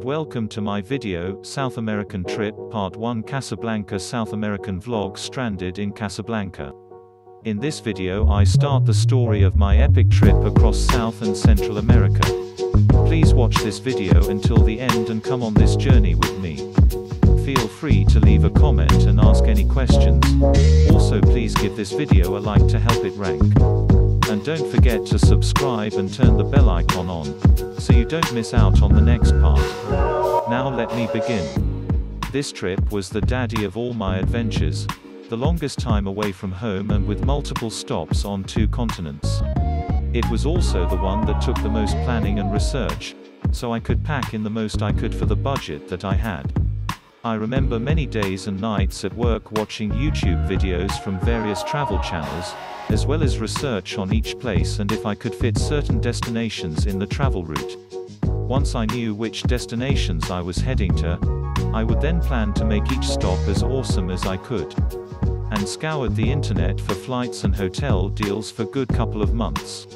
and welcome to my video, South American Trip, Part 1 Casablanca South American Vlog Stranded in Casablanca. In this video I start the story of my epic trip across South and Central America. Please watch this video until the end and come on this journey with me. Feel free to leave a comment and ask any questions. Also please give this video a like to help it rank. And don't forget to subscribe and turn the bell icon on, so you don't miss out on the next part. Now let me begin. This trip was the daddy of all my adventures, the longest time away from home and with multiple stops on 2 continents. It was also the one that took the most planning and research, so I could pack in the most I could for the budget that I had. I remember many days and nights at work watching YouTube videos from various travel channels, as well as research on each place and if I could fit certain destinations in the travel route. Once I knew which destinations I was heading to, I would then plan to make each stop as awesome as I could. And scoured the internet for flights and hotel deals for good couple of months.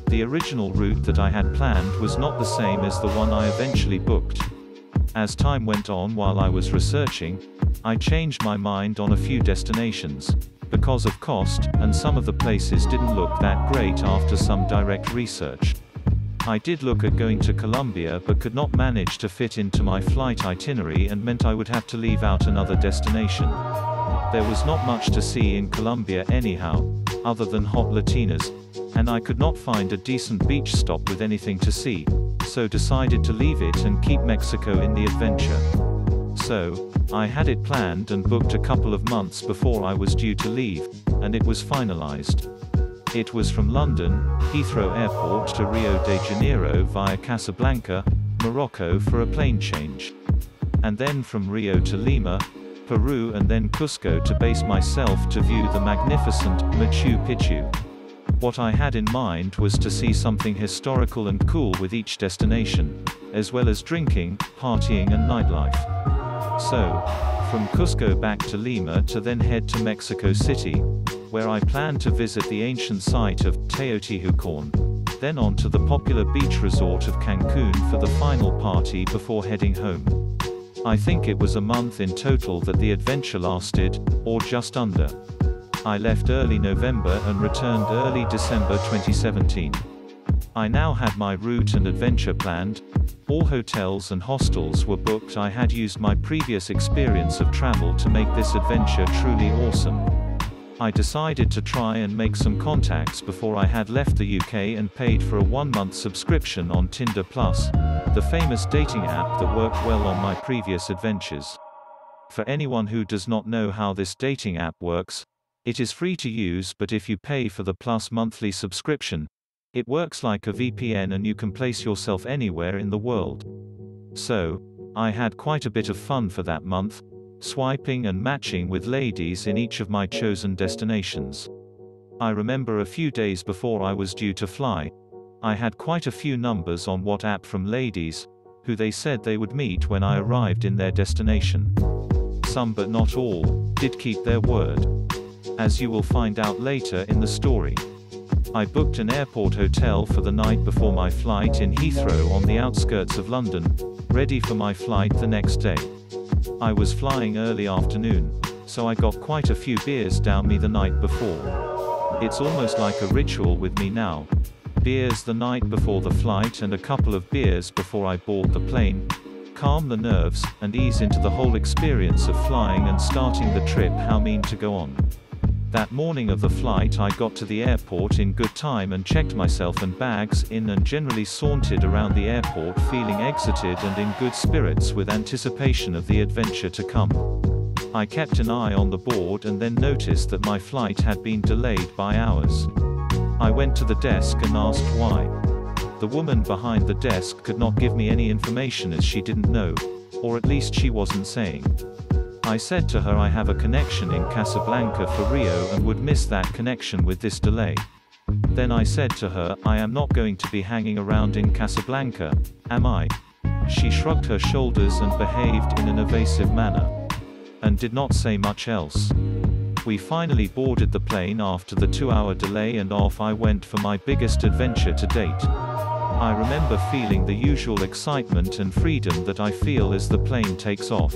The original route that I had planned was not the same as the one I eventually booked. As time went on while I was researching, I changed my mind on a few destinations, because of cost, and some of the places didn't look that great after some direct research. I did look at going to Colombia but could not manage to fit into my flight itinerary and meant I would have to leave out another destination. There was not much to see in Colombia anyhow, other than hot Latinas, and I could not find a decent beach stop with anything to see, so decided to leave it and keep Mexico in the adventure. So, I had it planned and booked a couple of months before I was due to leave, and it was finalized. It was from London, Heathrow Airport to Rio de Janeiro via Casablanca, Morocco for a plane change. And then from Rio to Lima, Peru and then Cusco to base myself to view the magnificent Machu Picchu. What I had in mind was to see something historical and cool with each destination, as well as drinking, partying and nightlife. So, from Cusco back to Lima to then head to Mexico City, where I planned to visit the ancient site of Teotihuacan, then on to the popular beach resort of Cancun for the final party before heading home. I think it was a month in total that the adventure lasted, or just under. I left early November and returned early December 2017. I now had my route and adventure planned. All hotels and hostels were booked. I had used my previous experience of travel to make this adventure truly awesome. I decided to try and make some contacts before I had left the UK and paid for a 1-month subscription on Tinder Plus, the famous dating app that worked well on my previous adventures. For anyone who does not know how this dating app works, it is free to use, but if you pay for the Plus monthly subscription, it works like a VPN and you can place yourself anywhere in the world. So, I had quite a bit of fun for that month, swiping and matching with ladies in each of my chosen destinations. I remember a few days before I was due to fly, I had quite a few numbers on WhatsApp from ladies, who they said they would meet when I arrived in their destination. Some but not all, did keep their word, as you will find out later in the story. I booked an airport hotel for the night before my flight in Heathrow on the outskirts of London, ready for my flight the next day. I was flying early afternoon, so I got quite a few beers down me the night before. It's almost like a ritual with me now. Beers the night before the flight and a couple of beers before I board the plane, calm the nerves, and ease into the whole experience of flying and starting the trip how mean to go on. That morning of the flight I got to the airport in good time and checked myself and bags in and generally sauntered around the airport feeling exited and in good spirits with anticipation of the adventure to come. I kept an eye on the board and then noticed that my flight had been delayed by hours. I went to the desk and asked why. The woman behind the desk could not give me any information as she didn't know, or at least she wasn't saying. I said to her I have a connection in Casablanca for Rio and would miss that connection with this delay. Then I said to her, I am not going to be hanging around in Casablanca, am I? She shrugged her shoulders and behaved in an evasive manner, and did not say much else. We finally boarded the plane after the 2-hour delay and off I went for my biggest adventure to date. I remember feeling the usual excitement and freedom that I feel as the plane takes off.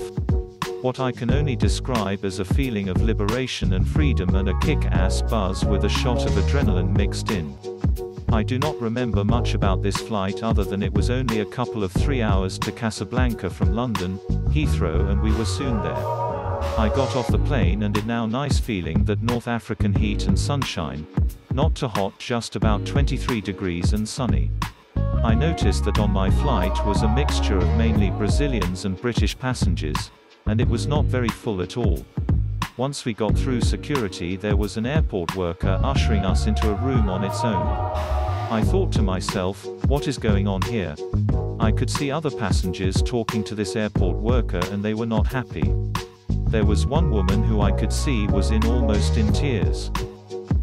What I can only describe as a feeling of liberation and freedom and a kick-ass buzz with a shot of adrenaline mixed in. I do not remember much about this flight other than it was only a couple of 3 hours to Casablanca from London, Heathrow, and we were soon there. I got off the plane and it now nice feeling that North African heat and sunshine. Not too hot, just about 23 degrees and sunny. I noticed that on my flight was a mixture of mainly Brazilians and British passengers, and it was not very full at all. Once we got through security, there was an airport worker ushering us into a room on its own. I thought to myself, what is going on here? I could see other passengers talking to this airport worker and they were not happy. There was one woman who I could see was almost in tears.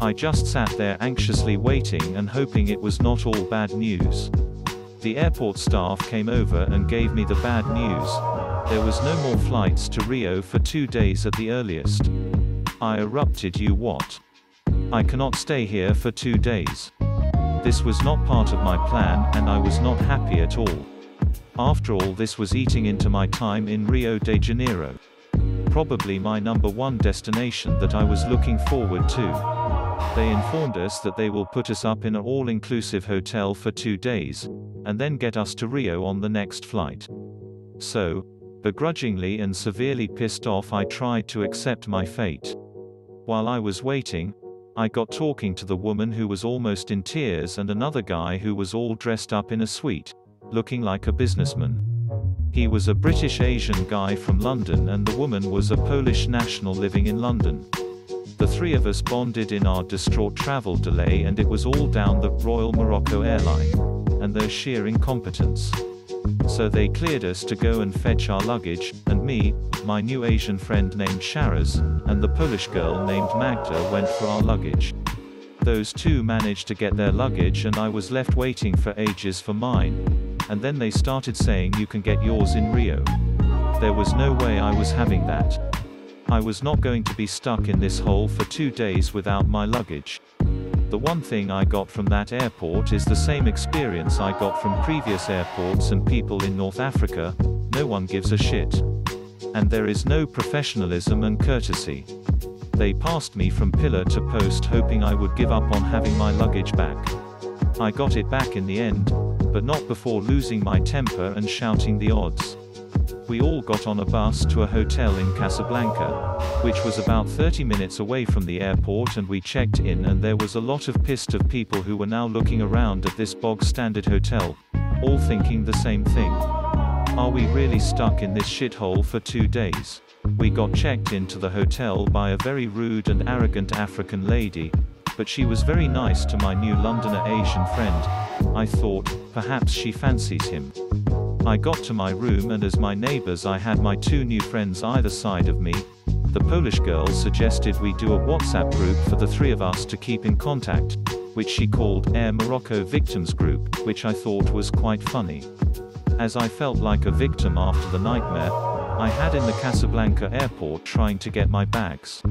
I just sat there anxiously waiting and hoping it was not all bad news. The airport staff came over and gave me the bad news. There was no more flights to Rio for 2 days at the earliest. I erupted. You what? I cannot stay here for 2 days. This was not part of my plan, and I was not happy at all. After all, this was eating into my time in Rio de Janeiro. Probably my #1 destination that I was looking forward to. They informed us that they will put us up in an all-inclusive hotel for 2 days, and then get us to Rio on the next flight. So, begrudgingly and severely pissed off, I tried to accept my fate. While I was waiting, I got talking to the woman who was almost in tears and another guy who was all dressed up in a suite, looking like a businessman. He was a British Asian guy from London and the woman was a Polish national living in London. The 3 of us bonded in our distraught travel delay, and it was all down the Royal Morocco airline and their sheer incompetence. So they cleared us to go and fetch our luggage, and me, my new Asian friend named Sharaz, and the Polish girl named Magda went for our luggage. Those 2 managed to get their luggage and I was left waiting for ages for mine. And then they started saying you can get yours in Rio. There was no way I was having that. I was not going to be stuck in this hole for 2 days without my luggage. The one thing I got from that airport is the same experience I got from previous airports and people in North Africa: no one gives a shit. And there is no professionalism and courtesy. They passed me from pillar to post hoping I would give up on having my luggage back. I got it back in the end, but not before losing my temper and shouting the odds. We all got on a bus to a hotel in Casablanca, which was about 30 minutes away from the airport, and we checked in and there was a lot of pissed off people who were now looking around at this bog-standard hotel, all thinking the same thing. Are we really stuck in this shithole for 2 days? We got checked into the hotel by a very rude and arrogant African lady, but she was very nice to my new Londoner Asian friend. I thought, perhaps she fancies him. I got to my room and as my neighbors I had my 2 new friends either side of me. The Polish girl suggested we do a WhatsApp group for the 3 of us to keep in contact, which she called Air Morocco Victims Group, which I thought was quite funny. As I felt like a victim after the nightmare I had in the Casablanca airport trying to get my bags.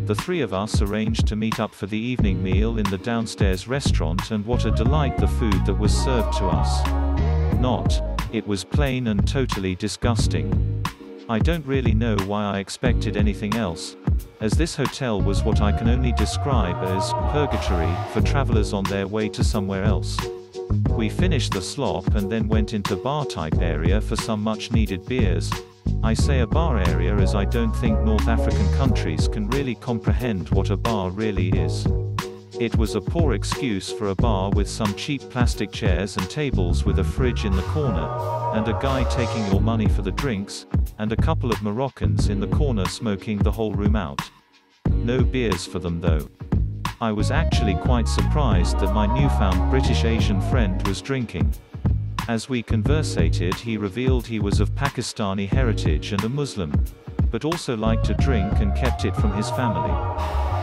The 3 of us arranged to meet up for the evening meal in the downstairs restaurant, and what a delight the food that was served to us. It was plain and totally disgusting. I don't really know why I expected anything else, as this hotel was what I can only describe as purgatory for travelers on their way to somewhere else. We finished the slop and then went into bar-type area for some much-needed beers. I say a bar area as I don't think North African countries can really comprehend what a bar really is. It was a poor excuse for a bar with some cheap plastic chairs and tables with a fridge in the corner, and a guy taking your money for the drinks, and a couple of Moroccans in the corner smoking the whole room out. No beers for them though. I was actually quite surprised that my newfound British Asian friend was drinking. As we conversated, he revealed he was of Pakistani heritage and a Muslim, but also liked to drink and kept it from his family.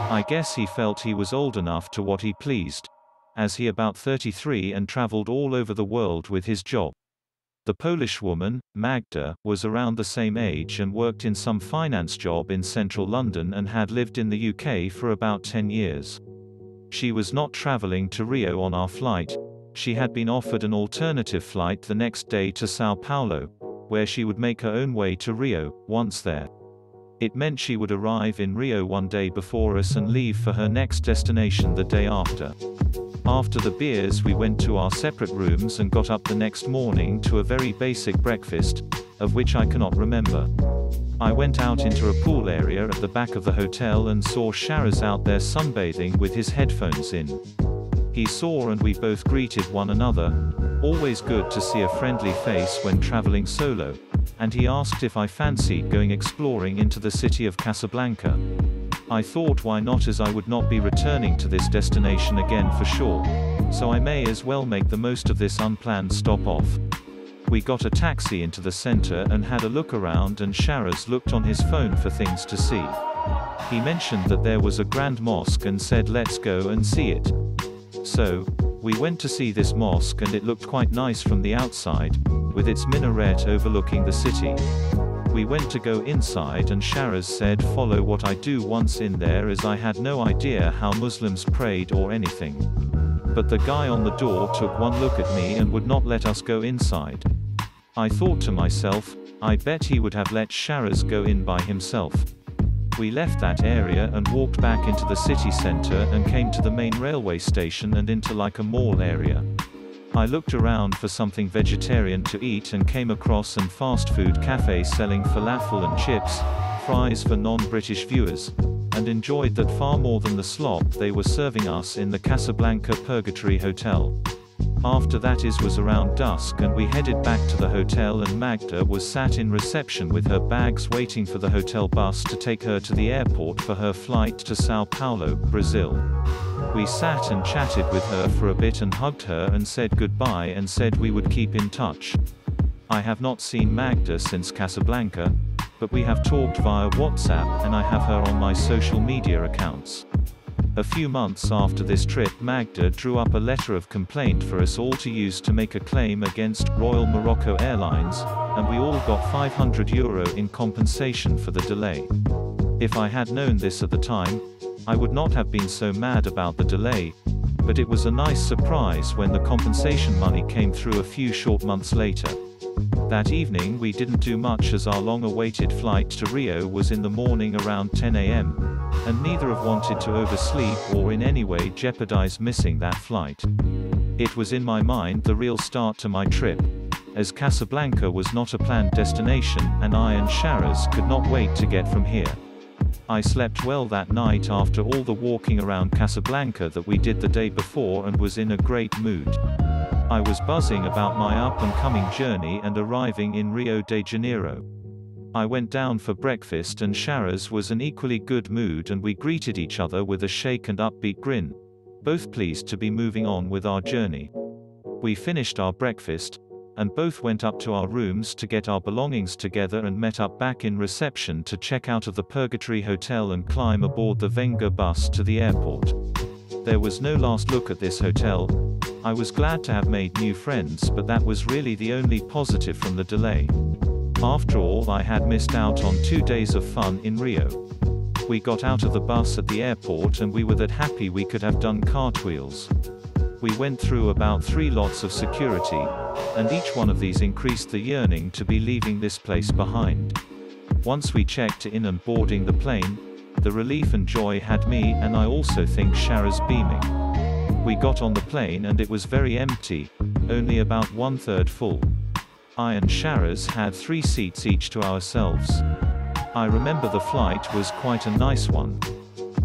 I guess he felt he was old enough to what he pleased, as he about 33 and traveled all over the world with his job. The Polish woman, Magda, was around the same age and worked in some finance job in central London and had lived in the UK for about 10 years. She was not traveling to Rio on our flight, She had been offered an alternative flight the next day to Sao Paulo, where she would make her own way to Rio. Once there, it meant she would arrive in Rio one day before us and leave for her next destination the day after. After the beers, we went to our separate rooms and got up the next morning to a very basic breakfast, of which I cannot remember. I went out into a pool area at the back of the hotel and saw Sharaz out there sunbathing with his headphones in. He saw and we both greeted one another. Always good to see a friendly face when traveling solo. And he asked if I fancied going exploring into the city of Casablanca. I thought why not, as I would not be returning to this destination again for sure. So I may as well make the most of this unplanned stop off. We got a taxi into the center and had a look around, and Sharaz looked on his phone for things to see. He mentioned that there was a grand mosque and said let's go and see it. So, we went to see this mosque, and it looked quite nice from the outside, with its minaret overlooking the city. We went to go inside and Sharaz said follow what I do once in there, as I had no idea how Muslims prayed or anything. But the guy on the door took one look at me and would not let us go inside. I thought to myself, I bet he would have let Sharaz go in by himself. We left that area and walked back into the city center and came to the main railway station and into like a mall area. I looked around for something vegetarian to eat and came across an fast food cafe selling falafel and chips, fries for non-British viewers, and enjoyed that far more than the slop they were serving us in the Casablanca Purgatory Hotel. After that was around dusk and we headed back to the hotel, and Magda was sat in reception with her bags waiting for the hotel bus to take her to the airport for her flight to Sao Paulo, Brazil. We sat and chatted with her for a bit and hugged her and said goodbye and said we would keep in touch. I have not seen Magda since Casablanca, but we have talked via WhatsApp and I have her on my social media accounts. A few months after this trip, Magda drew up a letter of complaint for us all to use to make a claim against Royal Morocco Airlines, and we all got €500 in compensation for the delay. If I had known this at the time, I would not have been so mad about the delay, but it was a nice surprise when the compensation money came through a few short months later. That evening we didn't do much, as our long-awaited flight to Rio was in the morning around 10 AM. And neither of wanted to oversleep or in any way jeopardize missing that flight. It was in my mind the real start to my trip, as Casablanca was not a planned destination, and I and Sharaz could not wait to get from here. I slept well that night after all the walking around Casablanca that we did the day before, and was in a great mood. I was buzzing about my up-and-coming journey and arriving in Rio de Janeiro. I went down for breakfast and Sharaz was in equally good mood, and we greeted each other with a shake and upbeat grin, both pleased to be moving on with our journey. We finished our breakfast, and both went up to our rooms to get our belongings together and met up back in reception to check out of the Purgatory Hotel and climb aboard the Venga bus to the airport. There was no last look at this hotel. I was glad to have made new friends, but that was really the only positive from the delay. After all, I had missed out on 2 days of fun in Rio. We got out of the bus at the airport and we were that happy we could have done cartwheels. We went through about 3 lots of security, and each one of these increased the yearning to be leaving this place behind. Once we checked in and boarding the plane, the relief and joy had me, and I also think Sharaz, beaming. We got on the plane and it was very empty, only about 1/3 full. I and Sharaz had 3 seats each to ourselves. I remember the flight was quite a nice one.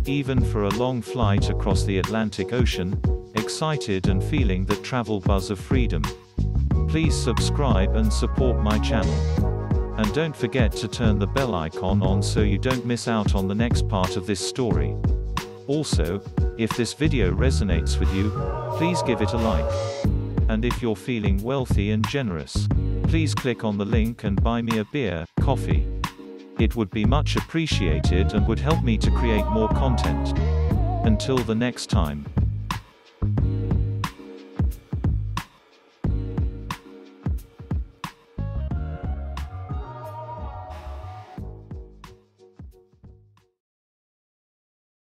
Even for a long flight across the Atlantic Ocean, excited and feeling that travel buzz of freedom. Please subscribe and support my channel. And don't forget to turn the bell icon on so you don't miss out on the next part of this story. Also, if this video resonates with you, please give it a like. And if you're feeling wealthy and generous, please click on the link and buy me a beer, coffee. It would be much appreciated and would help me to create more content. Until the next time.